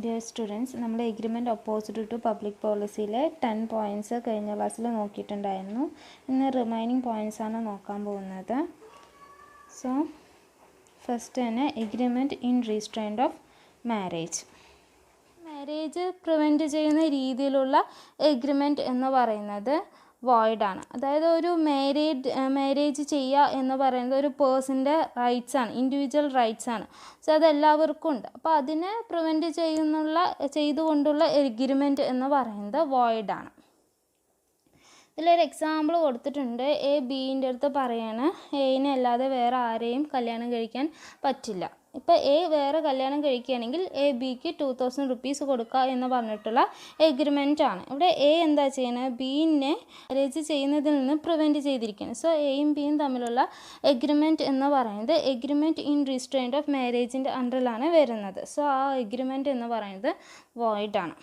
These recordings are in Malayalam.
Dear students, നമ്മൾ എഗ്രിമെൻറ്റ് ഓപ്പോസിറ്റ് ടു പബ്ലിക് പോളിസിയിലെ 10 പോയിൻറ്റ്സ് കഴിഞ്ഞ ക്ലാസ്സിൽ നോക്കിയിട്ടുണ്ടായിരുന്നു. ഇന്ന് റിമൈനിങ് പോയിൻറ്റ്സാണ് നോക്കാൻ പോകുന്നത്. സോ ഫസ്റ്റ് തന്നെ agreement in restraint of marriage. Marriage prevent ചെയ്യുന്ന രീതിയിലുള്ള എഗ്രിമെൻറ്റ് എന്ന് പറയുന്നത് വോയിഡാണ്. അതായത് ഒരു മാരേജ് ചെയ്യുക എന്ന് പറയുന്നത് ഒരു പേഴ്സൻ്റെ റൈറ്റ്സാണ്, ഇൻഡിവിജ്വൽ റൈറ്റ്സാണ്. സോ അതെല്ലാവർക്കും ഉണ്ട്. അപ്പോൾ അതിനെ പ്രിവെൻറ്റ് ചെയ്തുകൊണ്ടുള്ള എഗ്രിമെൻറ്റ് എന്ന് പറയുന്നത് വോയിഡാണ്. ഇതിലൊരു എക്സാമ്പിൾ കൊടുത്തിട്ടുണ്ട്. എ ബീൻ്റെ അടുത്ത് പറയാണ് എയിനെ അല്ലാതെ വേറെ ആരെയും കല്യാണം കഴിക്കാൻ പറ്റില്ല. ഇപ്പോൾ എ വേറെ കല്യാണം കഴിക്കുകയാണെങ്കിൽ എ ബിക്ക് 2000 റുപ്പീസ് കൊടുക്കുക എന്ന് പറഞ്ഞിട്ടുള്ള എഗ്രിമെൻ്റ് ആണ്. ഇവിടെ എ എന്താ ചെയ്യുന്നത്? ബീനെ മാരേജ് ചെയ്യുന്നതിൽ നിന്ന് പ്രിവെൻറ്റ് ചെയ്തിരിക്കുകയാണ്. സോ എയും ബിയും തമ്മിലുള്ള എഗ്രിമെൻറ്റ് എന്ന് പറയുന്നത് എഗ്രിമെൻറ്റ് ഇൻ റീസ്ട്രെയിൻറ്റ് ഓഫ് മാരേജിൻ്റെ അണ്ടറിലാണ് വരുന്നത്. സോ ആ എഗ്രിമെൻറ്റ് എന്ന് പറയുന്നത് വോയിഡാണ്.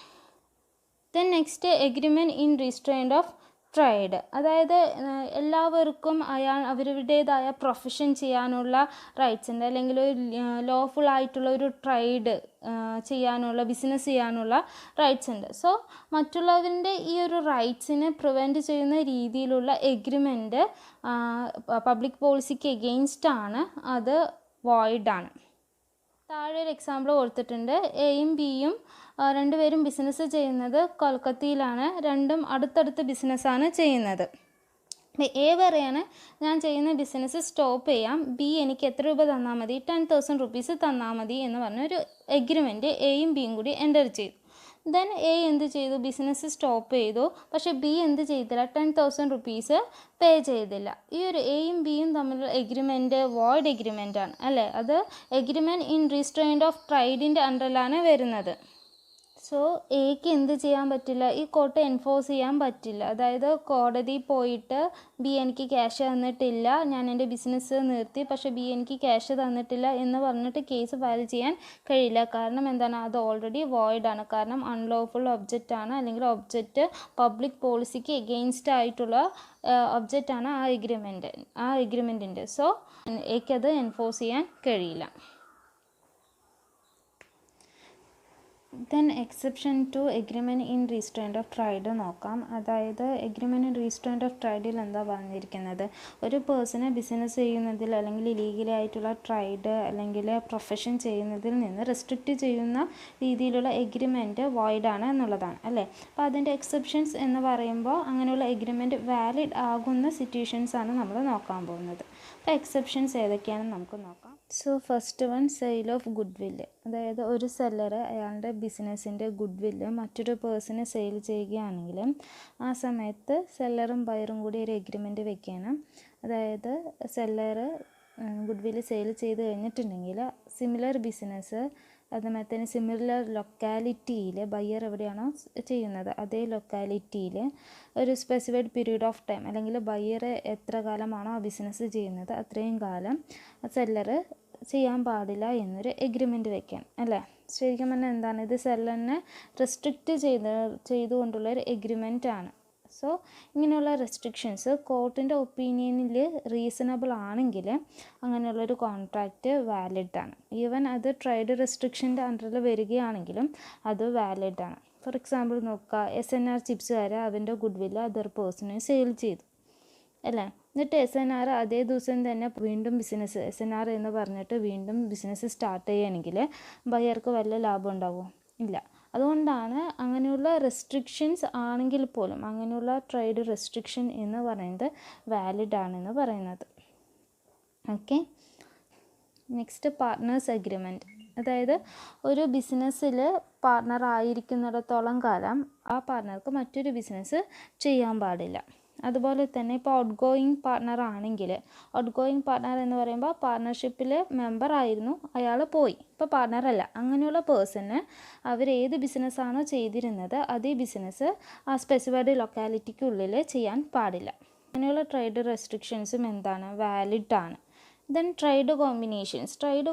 Then next agreement in restraint of trade. അതായത് എല്ലാവർക്കും അവരുടേതായ പ്രൊഫഷൻ ചെയ്യാനുള്ള റൈറ്റ്സ് ഉണ്ട്, അല്ലെങ്കിൽ ഒരു ലോഫുൾ ആയിട്ടുള്ള ഒരു ട്രേഡ് ചെയ്യാനുള്ള, ബിസിനസ് ചെയ്യാനുള്ള റൈറ്റ്സ് ഉണ്ട്. സോ മറ്റുള്ളവരുടെ ഈ ഒരു റൈറ്റ്സിനെ പ്രിവെൻറ്റ് ചെയ്യുന്ന രീതിയിലുള്ള എഗ്രിമെൻറ്റ് പബ്ലിക് പോളിസിക്ക് എഗെയിൻസ്റ്റ് ആണ്, അത് വോയിഡാണ്. താഴെ ഒരു എക്സാമ്പിൾ കൊടുത്തിട്ടുണ്ട്. എയും ബിയും രണ്ടുപേരും ബിസിനസ് ചെയ്യുന്നത് കൊൽക്കത്തയിലാണ്. രണ്ടും അടുത്തടുത്ത് ബിസിനസ്സാണ് ചെയ്യുന്നത്. എ പറയാണ് ഞാൻ ചെയ്യുന്ന ബിസിനസ് സ്റ്റോപ്പ് ചെയ്യാം, ബി എനിക്ക് എത്ര രൂപ തന്നാൽ മതി, 10,000 റുപ്പീസ് തന്നാൽ മതി എന്ന് പറഞ്ഞൊരു എഗ്രിമെൻറ്റ് എയും ബിയും കൂടി എൻ്റർ ചെയ്തു. ദെൻ എ എന്ത് ചെയ്തു? ബിസിനസ് സ്റ്റോപ്പ് ചെയ്തു. പക്ഷേ ബി എന്ത് ചെയ്തില്ല? 10,000 റുപ്പീസ് പേ ചെയ്തില്ല. ഈ ഒരു എയും ബിയും തമ്മിലുള്ള എഗ്രിമെൻറ്റ് വോയിഡ് എഗ്രിമെൻ്റ് ആണ് അല്ലേ? അത് എഗ്രിമെൻറ്റ് ഇൻ റീസ്ട്രെയിൻറ്റ് ഓഫ് ട്രേഡിൻ്റെ അണ്ടറിലാണ് വരുന്നത്. സോ എക്ക് എന്ത് ചെയ്യാൻ പറ്റില്ല? ഈ കോർട്ട് എൻഫോഴ്സ് ചെയ്യാൻ പറ്റില്ല. അതായത് കോടതി പോയിട്ട് ബി എനിക്ക് ക്യാഷ് തന്നിട്ടില്ല, ഞാൻ എൻ്റെ ബിസിനസ് നിർത്തി, പക്ഷേ ബി എനിക്ക് ക്യാഷ് തന്നിട്ടില്ല എന്ന് പറഞ്ഞിട്ട് കേസ് ഫയൽ ചെയ്യാൻ കഴിയില്ല. കാരണം എന്താണ്? അത് ഓൾറെഡി വോയിഡാണ്. കാരണം അൺലോഫുൾ ഒബ്ജക്റ്റ് ആണ്, അല്ലെങ്കിൽ ഒബ്ജക്റ്റ് പബ്ലിക് പോളിസിക്ക് എഗെയിൻസ്റ്റ് ആയിട്ടുള്ള ഒബ്ജക്റ്റാണ് ആ എഗ്രിമെൻറ്റിൻ്റെ. സോ എക്കത് എൻഫോഴ്സ് ചെയ്യാൻ കഴിയില്ല. Then exception to agreement in restraint of trade നോക്കാം. അതായത് എഗ്രിമെൻറ്റ് ഇൻ റീസ്ട്രെയിൻറ്റ് ഓഫ് ട്രേഡിൽ എന്താ പറഞ്ഞിരിക്കുന്നത്? ഒരു പേഴ്സണെ ബിസിനസ് ചെയ്യുന്നതിൽ, അല്ലെങ്കിൽ ഇലീഗലി ആയിട്ടുള്ള ട്രേഡ് അല്ലെങ്കിൽ പ്രൊഫഷൻ ചെയ്യുന്നതിൽ നിന്ന് റെസ്ട്രിക്റ്റ് ചെയ്യുന്ന രീതിയിലുള്ള എഗ്രിമെൻറ്റ് വോയിഡാണ് എന്നുള്ളതാണ് അല്ലേ? അപ്പോൾ അതിൻ്റെ എക്സെപ്ഷൻസ് എന്ന് പറയുമ്പോൾ അങ്ങനെയുള്ള എഗ്രിമെൻറ്റ് വാലിഡ് ആകുന്ന സിറ്റുവേഷൻസാണ് നമ്മൾ നോക്കാൻ പോകുന്നത്. അപ്പോൾ എക്സെപ്ഷൻസ് ഏതൊക്കെയാണെന്ന് നമുക്ക് നോക്കാം. So first one, sale of good വില്ല്. അതായത് ഒരു സെല്ലർ അയാളുടെ ബിസിനസ്സിൻ്റെ ഗുഡ് വില്ല് മറ്റൊരു പേഴ്സണ് സെയിൽ ചെയ്യുകയാണെങ്കിൽ ആ സമയത്ത് സെല്ലറും ബയറും കൂടി ഒരു എഗ്രിമെൻറ്റ് വെക്കണം. അതായത് സെല്ലർ ഗുഡ് വില്ല് സെയിൽ ചെയ്ത് കഴിഞ്ഞിട്ടുണ്ടെങ്കിൽ സിമിലർ ബിസിനസ്, അതുപോലെ തന്നെ സിമിലർ ലൊക്കാലിറ്റിയിൽ ബയ്യർ എവിടെയാണോ ചെയ്യുന്നത് അതേ ലൊക്കാലിറ്റിയിൽ ഒരു സ്പെസിഫൈഡ് പീരീഡ് ഓഫ് ടൈം, അല്ലെങ്കിൽ ബയ്യർ എത്ര കാലമാണോ ആ ബിസിനസ് ചെയ്യുന്നത് അത്രയും കാലം സെല്ലർ ചെയ്യാൻ പാടില്ല എന്നൊരു എഗ്രിമെൻറ്റ് വെക്കാൻ അല്ലേ? ശരിക്കും പറഞ്ഞാൽ എന്താണ്? ഇത് സെല്ലറിനെ റെസ്ട്രിക്റ്റ് ചെയ്തുകൊണ്ടുള്ള ഒരു എഗ്രിമെൻ്റ് ആണ്. സോ ഇങ്ങനെയുള്ള റെസ്ട്രിക്ഷൻസ് കോർട്ടിൻ്റെ ഒപ്പീനിയനിൽ റീസണബിൾ ആണെങ്കിൽ അങ്ങനെയുള്ളൊരു കോൺട്രാക്റ്റ് വാലിഡാണ്. ഈവൻ അത് ട്രേഡ് റെസ്ട്രിക്ഷൻ്റെ അണ്ടറിൽ വരികയാണെങ്കിലും അത് വാലിഡാണ്. ഫോർ എക്സാമ്പിൾ നോക്കുക, SNR ചിപ്സുകാർ അവൻ്റെ ഗുഡ് വില്ല് അതർ പേഴ്സണിന് സെയിൽ ചെയ്തു അല്ലേ? എന്നിട്ട് SNR അതേ ദിവസം തന്നെ വീണ്ടും ബിസിനസ് SNR എന്ന് പറഞ്ഞിട്ട് വീണ്ടും ബിസിനസ് സ്റ്റാർട്ട് ചെയ്യുകയാണെങ്കിൽ ബയർക്ക് വല്ല ലാഭം ഉണ്ടാവുമോ? ഇല്ല. അതുകൊണ്ടാണ് അങ്ങനെയുള്ള റെസ്ട്രിക്ഷൻസ് ആണെങ്കിൽ പോലും അങ്ങനെയുള്ള ട്രേഡ് റെസ്ട്രിക്ഷൻ എന്ന് പറയുന്നത് വാലിഡ് ആണെന്ന് പറയുന്നത്. Okay, next partners agreement. അതായത് ഒരു ബിസിനസ്സിൽ പാർട്ട്ണർ ആയിരിക്കുന്നിടത്തോളം കാലം ആ പാർട്ട്ണർക്ക് മറ്റൊരു ബിസിനസ് ചെയ്യാൻ പാടില്ല. അതുപോലെ തന്നെ ഇപ്പോൾ ഔട്ട് ഗോയിങ് പാർട്ട്ണർ ആണെങ്കിൽ, ഔട്ട് ഗോയിങ് പാർട്ട്ണർ എന്ന് പറയുമ്പോൾ പാർട്ട്ണർഷിപ്പിൽ മെമ്പർ ആയിരുന്നു, അയാൾ പോയി, ഇപ്പോൾ പാർട്ട്ണറല്ല. അങ്ങനെയുള്ള പേഴ്സണ് അവരേത് ബിസിനസ്സാണോ ചെയ്തിരുന്നത് അതേ ബിസിനസ് ആ സ്പെസിഫൈഡ് ലൊക്കാലിറ്റിക്കുള്ളിൽ ചെയ്യാൻ പാടില്ല. അങ്ങനെയുള്ള ട്രേഡ് റെസ്ട്രിക്ഷൻസും എന്താണ്? വാലിഡാണ്. ദെൻ ട്രേഡ്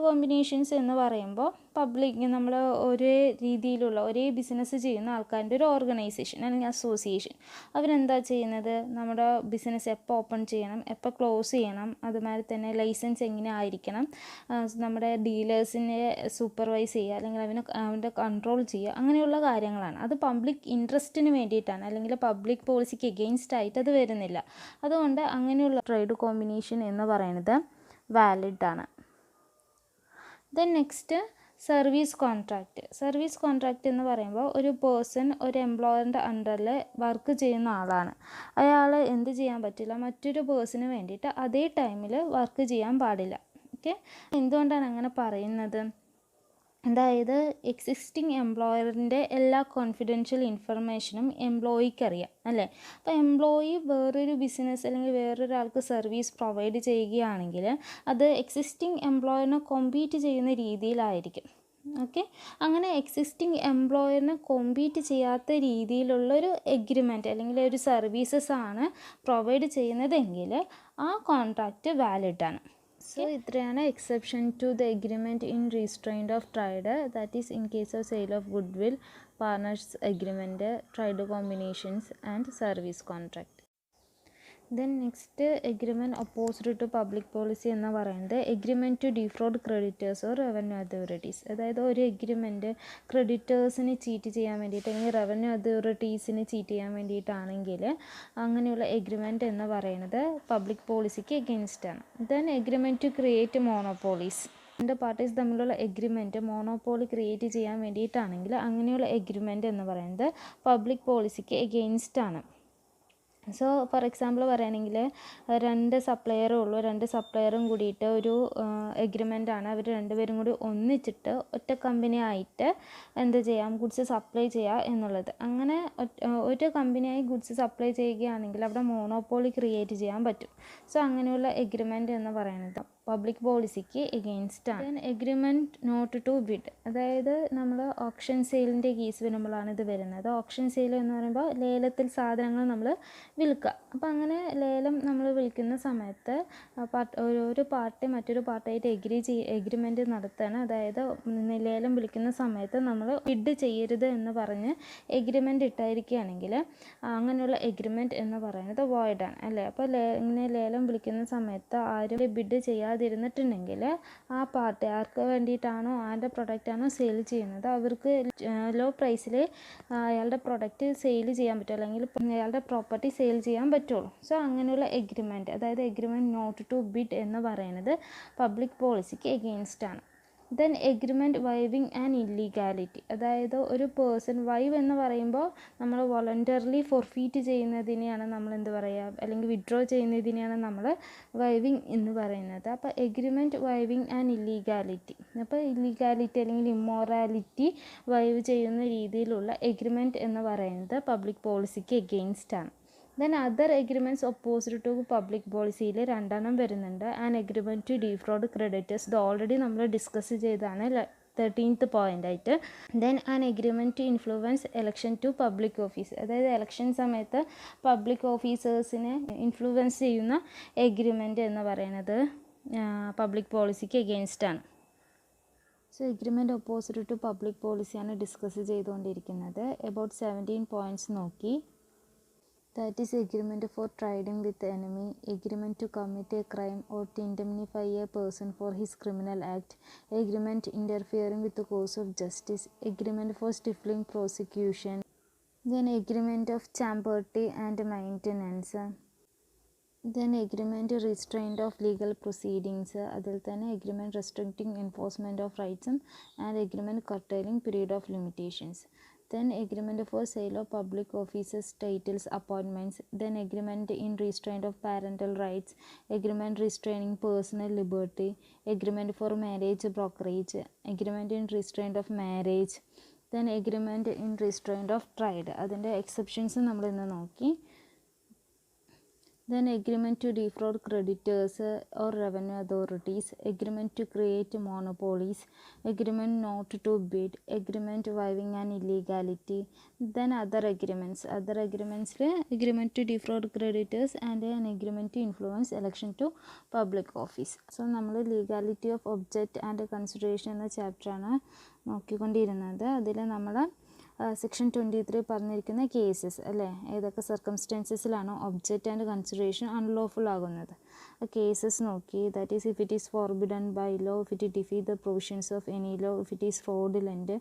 കോമ്പിനേഷൻസ് എന്ന് പറയുമ്പോൾ പബ്ലിക് നമ്മൾ ഒരേ രീതിയിലുള്ള ഒരേ ബിസിനസ് ചെയ്യുന്ന ആൾക്കാരുടെ ഒരു ഓർഗനൈസേഷൻ അല്ലെങ്കിൽ അസോസിയേഷൻ. അവരെന്താ ചെയ്യുന്നത്, നമ്മുടെ ബിസിനസ് എപ്പോൾ ഓപ്പൺ ചെയ്യണം, എപ്പോൾ ക്ലോസ് ചെയ്യണം, അതുമാതിരി തന്നെ ലൈസൻസ് എങ്ങനെ ആയിരിക്കണം, നമ്മുടെ ഡീലേഴ്സിനെ സൂപ്പർവൈസ് ചെയ്യുക അല്ലെങ്കിൽ അവൻ്റെ കൺട്രോൾ ചെയ്യുക, അങ്ങനെയുള്ള കാര്യങ്ങളാണ്. അത് പബ്ലിക് ഇൻട്രസ്റ്റിന് വേണ്ടിയിട്ടാണ്, അല്ലെങ്കിൽ പബ്ലിക് പോളിസിക്ക് എഗെയിൻസ്റ്റ് ആയിട്ട് അത് വരുന്നില്ല. അതുകൊണ്ട് അങ്ങനെയുള്ള ട്രേഡ് കോമ്പിനേഷൻ എന്ന് പറയുന്നത് വാലിഡ് ആണ്. ദെൻ നെക്സ്റ്റ് സർവീസ് കോൺട്രാക്റ്റ് എന്ന് പറയുമ്പോൾ ഒരു പേഴ്സൺ ഒരു എംപ്ലോയറിൻ്റെ അണ്ടറിൽ വർക്ക് ചെയ്യുന്ന ആളാണ്. അയാൾ എന്ത് ചെയ്യാൻ പറ്റില്ല, മറ്റൊരു പേഴ്സണിന് വേണ്ടിയിട്ട് അതേ ടൈമിൽ വർക്ക് ചെയ്യാൻ പാടില്ല. ഓക്കെ, എന്തുകൊണ്ടാണ് അങ്ങനെ പറയുന്നത്, അതായത് എക്സിസ്റ്റിംഗ് എംപ്ലോയറിൻ്റെ എല്ലാ കോൺഫിഡൻഷ്യൽ ഇൻഫർമേഷനും എംപ്ലോയിക്ക് അറിയാം അല്ലേ. അപ്പോൾ എംപ്ലോയി വേറൊരു ബിസിനസ് അല്ലെങ്കിൽ വേറൊരാൾക്ക് സർവീസ് പ്രൊവൈഡ് ചെയ്യുകയാണെങ്കിൽ അത് എക്സിസ്റ്റിംഗ് എംപ്ലോയറിനെ കോമ്പീറ്റ് ചെയ്യുന്ന രീതിയിലായിരിക്കും. ഓക്കെ, അങ്ങനെ എക്സിസ്റ്റിംഗ് എംപ്ലോയറിനെ കോമ്പീറ്റ് ചെയ്യാത്ത രീതിയിലുള്ളൊരു എഗ്രിമെൻറ്റ് അല്ലെങ്കിൽ ഒരു സർവീസസ് ആണ് പ്രൊവൈഡ് ചെയ്യുന്നതെങ്കിൽ ആ കോൺട്രാക്റ്റ് വാലിഡാണ്. സോ ഇത്രയാണ് exception to the agreement in restraint of trade, that is in case of sale of goodwill, partners agreement, trade combinations and service contract. Then next agreement opposite to public policy എന്ന് പറയുന്നത് agreement to defraud creditors or revenue authorities. അതായത് ഒരു എഗ്രിമെൻറ്റ് ക്രെഡിറ്റേഴ്സിന് ചീറ്റ് ചെയ്യാൻ വേണ്ടിയിട്ട് അല്ലെങ്കിൽ റവന്യൂ അതോറിറ്റീസിന് ചീറ്റ് ചെയ്യാൻ വേണ്ടിയിട്ടാണെങ്കിൽ അങ്ങനെയുള്ള എഗ്രിമെൻറ്റ് എന്ന് പറയുന്നത് പബ്ലിക് പോളിസിക്ക് എഗെയിൻസ്റ്റ് ആണ്. ദെൻ എഗ്രിമെൻറ്റ് ടു ക്രിയേറ്റ് മോണോപോളീസ്, രണ്ട് പാർട്ടീസ് തമ്മിലുള്ള എഗ്രിമെൻറ്റ് മോണോപോളി ക്രിയേറ്റ് ചെയ്യാൻ വേണ്ടിയിട്ടാണെങ്കിൽ അങ്ങനെയുള്ള എഗ്രിമെൻറ്റ് എന്ന് പറയുന്നത് പബ്ലിക് പോളിസിക്ക് എഗെയിൻസ്റ്റ് ആണ്. സോ ഫോർ എക്സാമ്പിൾ പറയുകയാണെങ്കിൽ രണ്ട് സപ്ലയറും കൂടിയിട്ട് ഒരു എഗ്രിമെൻ്റാണ്. അവർ രണ്ടുപേരും കൂടി ഒന്നിച്ചിട്ട് ഒറ്റ കമ്പനി ആയിട്ട് എന്ത് ചെയ്യാം, ഗുഡ്സ് സപ്ലൈ ചെയ്യുക എന്നുള്ളത്. അങ്ങനെ ഒരു കമ്പനിയായി ഗുഡ്സ് സപ്ലൈ ചെയ്യുകയാണെങ്കിൽ അവിടെ മോണോപോളി ക്രിയേറ്റ് ചെയ്യാൻ പറ്റും. സോ അങ്ങനെയുള്ള എഗ്രിമെൻ്റ് എന്ന് പറയുന്നത് പബ്ലിക് പോളിസിക്ക് എഗെയിൻസ്റ്റ് ആണ്. Then agreement not to bid, അതായത് നമ്മൾ ഓപ്ഷൻ സെയിലിൻ്റെ കേസ് വരുമ്പോഴാണ് ഇത് വരുന്നത്. ഓപ്ഷൻ സെയിൽ എന്ന് പറയുമ്പോൾ ലേലത്തിൽ സാധനങ്ങൾ നമ്മൾ വിൽക്കുക. അപ്പോൾ അങ്ങനെ ലേലം നമ്മൾ വിൽക്കുന്ന സമയത്ത് ഒരു പാർട്ടി മറ്റൊരു പാർട്ടിയായിട്ട് എഗ്രിമെൻറ്റ് നടത്തുകയാണ്. അതായത് ലേലം വിളിക്കുന്ന സമയത്ത് നമ്മൾ ബിഡ് ചെയ്യരുത് എന്ന് പറഞ്ഞ് എഗ്രിമെൻറ്റ് ഇട്ടായിരിക്കുകയാണെങ്കിൽ അങ്ങനെയുള്ള എഗ്രിമെൻറ്റ് എന്ന് പറയുന്നത് വോയിഡാണ് അല്ലേ. അപ്പോൾ ഇങ്ങനെ ലേലം വിളിക്കുന്ന സമയത്ത് ആരും ബിഡ് ചെയ്യാതിരുന്നിട്ടുണ്ടെങ്കിൽ ആ പാർട്ടി ആർക്ക് വേണ്ടിയിട്ടാണോ ആരുടെ പ്രൊഡക്റ്റാണോ സെയിൽ ചെയ്യുന്നത് അവർക്ക് ലോ പ്രൈസിൽ അയാളുടെ പ്രൊഡക്റ്റ് സെയിൽ ചെയ്യാൻ പറ്റും, അല്ലെങ്കിൽ അയാളുടെ പ്രോപ്പർട്ടി സെയിൽ ചെയ്യാൻ പറ്റുള്ളൂ. സോ അങ്ങനെയുള്ള എഗ്രിമെൻറ്റ്, അതായത് എഗ്രിമെൻറ്റ് നോട്ട് ടു ബിഡ് എന്ന് പറയുന്നത് പബ്ലിക് പോളിസിക്ക് എഗെയിൻസ്റ്റ് ആണ്. Then agreement waiving and illegality, അതായത് ഒരു പേഴ്സൺ വൈവ് എന്ന് പറയുമ്പോൾ നമ്മൾ വോളണ്ടറിലി ഫോർഫീറ്റ് ചെയ്യുന്നതിനെയാണ് നമ്മൾ എന്ത് പറയുക, അല്ലെങ്കിൽ വിഡ്രോ ചെയ്യുന്നതിനെയാണ് നമ്മൾ വൈവിങ് എന്ന് പറയുന്നത്. അപ്പോൾ എഗ്രിമെൻറ്റ് വൈവിങ് ആൻഡ് ഇല്ലീഗാലിറ്റി, അപ്പോൾ ഇല്ലീഗാലിറ്റി അല്ലെങ്കിൽ ഇമ്മോറാലിറ്റി വൈവ് ചെയ്യുന്ന രീതിയിലുള്ള എഗ്രിമെൻറ്റ് എന്ന് പറയുന്നത് പബ്ലിക് പോളിസിക്ക് എഗെയിൻസ്റ്റ് ആണ്. Then other agreements opposite to public പോളിസിയിൽ രണ്ടെണ്ണം വരുന്നുണ്ട്. And agreement to defraud creditors, ഇത് ഓൾറെഡി നമ്മൾ ഡിസ്കസ് ചെയ്താണ് 13th പോയിൻ്റ് ആയിട്ട്. Then an agreement to influence election to public office, അതായത് എലക്ഷൻ സമയത്ത് പബ്ലിക് ഓഫീസേഴ്സിനെ ഇൻഫ്ലുവൻസ് ചെയ്യുന്ന എഗ്രിമെൻറ്റ് എന്ന് പറയുന്നത് പബ്ലിക് പോളിസിക്ക് എഗെയിൻസ്റ്റ് ആണ്. So agreement opposite to public പോളിസിയാണ് discuss ചെയ്തുകൊണ്ടിരിക്കുന്നത്. അബൌട്ട് 17 പോയിൻറ്റ്സ് നോക്കി. That is agreement for trading with the enemy, agreement to commit a crime or to indemnify a person for his criminal act, agreement interfering with the course of justice, agreement for stifling prosecution, then agreement of champerty and maintenance, then agreement restraint of legal proceedings, അതിൽ തന്നെ agreement restricting enforcement of rights and agreement curtailing period of limitations. Then agreement for sale of public offices, titles, appointments. Then agreement in restraint of parental rights, agreement restraining personal liberty, agreement for marriage brokerage, agreement in restraint of marriage. Then agreement in restraint of trade. അതിൻ്റെ എക്സെപ്ഷൻസ് നമ്മൾ ഇന്ന് നോക്കി. Then agreement to defraud creditors or revenue authorities, agreement to create monopolies, agreement not to bid, agreement waiving an illegality. Then other agreements. Other agreements agreement to defraud creditors and an agreement to influence election to public office. So നമ്മൾ legality of object and consideration എന്ന ചാപ്റ്ററാണ് നോക്കിക്കൊണ്ടിരുന്നത്. അതിൽ നമ്മൾ സെക്ഷൻ 23 പറഞ്ഞിരിക്കുന്ന കേസസ് അല്ലേ, ഏതൊക്കെ സർക്കംസ്റ്റൻസസിലാണോ ഒബ്ജക്റ്റ് ആൻഡ് കൺസിഡറേഷൻ അൺലോഫുൾ ആകുന്നത് കേസസ് നോക്കി. That is if it is forbidden by law, if it defeat the provisions of any law, if it is fraudulent,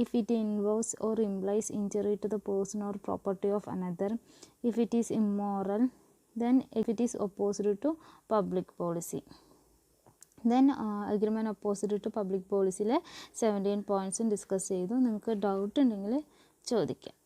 if it involves or implies injury to the person or property of another, if it is immoral, then if it is opposed to public policy. Then agreement opposite to public പോളിസിയിലെ 17 പോയിൻറ്റ്സും ഡിസ്കസ് ചെയ്തു. നിങ്ങൾക്ക് ഡൗട്ട് ഉണ്ടെങ്കിൽ ചോദിക്കാം.